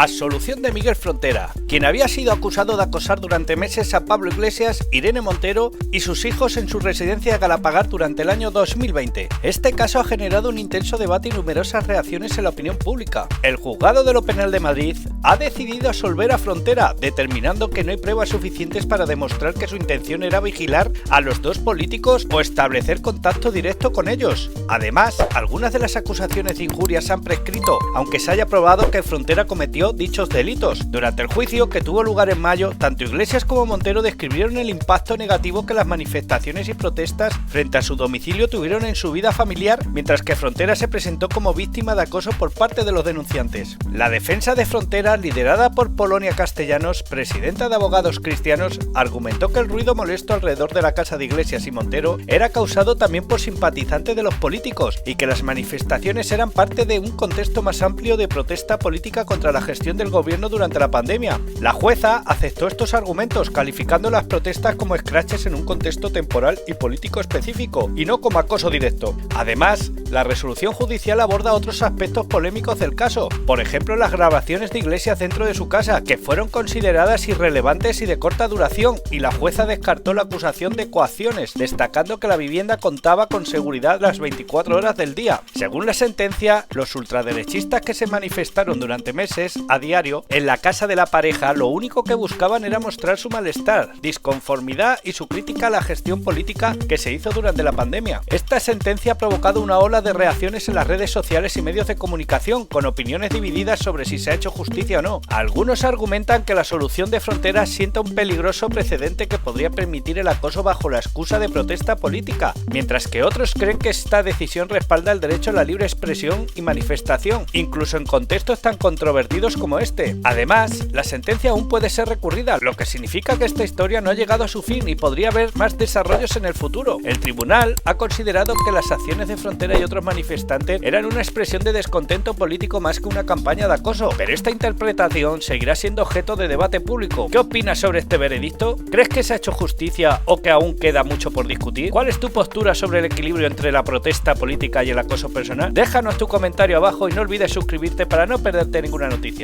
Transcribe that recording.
Absolución de Miguel Frontera, quien había sido acusado de acosar durante meses a Pablo Iglesias, Irene Montero y sus hijos en su residencia de Galapagar durante el año 2020. Este caso ha generado un intenso debate y numerosas reacciones en la opinión pública. El Juzgado de lo Penal de Madrid ha decidido absolver a Frontera, determinando que no hay pruebas suficientes para demostrar que su intención era vigilar a los dos políticos o establecer contacto directo con ellos. Además, algunas de las acusaciones de injurias han prescrito, aunque se haya probado que Frontera cometió dichos delitos. Durante el juicio, que tuvo lugar en mayo, tanto Iglesias como Montero describieron el impacto negativo que las manifestaciones y protestas frente a su domicilio tuvieron en su vida familiar, mientras que Frontera se presentó como víctima de acoso por parte de los denunciantes. La defensa de Frontera, liderada por Polonia Castellanos, presidenta de Abogados Cristianos, argumentó que el ruido molesto alrededor de la casa de Iglesias y Montero era causado también por simpatizantes de los políticos y que las manifestaciones eran parte de un contexto más amplio de protesta política contra la gestión del gobierno durante la pandemia. La jueza aceptó estos argumentos, calificando las protestas como escraches en un contexto temporal y político específico, y no como acoso directo. Además, la resolución judicial aborda otros aspectos polémicos del caso, por ejemplo las grabaciones de Iglesias dentro de su casa, que fueron consideradas irrelevantes y de corta duración, y la jueza descartó la acusación de coacciones, destacando que la vivienda contaba con seguridad las 24 horas del día. Según la sentencia, los ultraderechistas que se manifestaron durante meses a diario en la casa de la pareja lo único que buscaban era mostrar su malestar, disconformidad y su crítica a la gestión política que se hizo durante la pandemia. Esta sentencia ha provocado una ola de reacciones en las redes sociales y medios de comunicación, con opiniones divididas sobre si se ha hecho justicia o no. Algunos argumentan que la solución de Frontera sienta un peligroso precedente que podría permitir el acoso bajo la excusa de protesta política, mientras que otros creen que esta decisión respalda el derecho a la libre expresión y manifestación, incluso en contextos tan controvertidos como este. Además, la sentencia aún puede ser recurrida, lo que significa que esta historia no ha llegado a su fin y podría haber más desarrollos en el futuro. El tribunal ha considerado que las acciones de Frontera y otros manifestantes eran una expresión de descontento político más que una campaña de acoso, pero esta interpretación seguirá siendo objeto de debate público. ¿Qué opinas sobre este veredicto? ¿Crees que se ha hecho justicia o que aún queda mucho por discutir? ¿Cuál es tu postura sobre el equilibrio entre la protesta política y el acoso personal? Déjanos tu comentario abajo y no olvides suscribirte para no perderte ninguna noticia.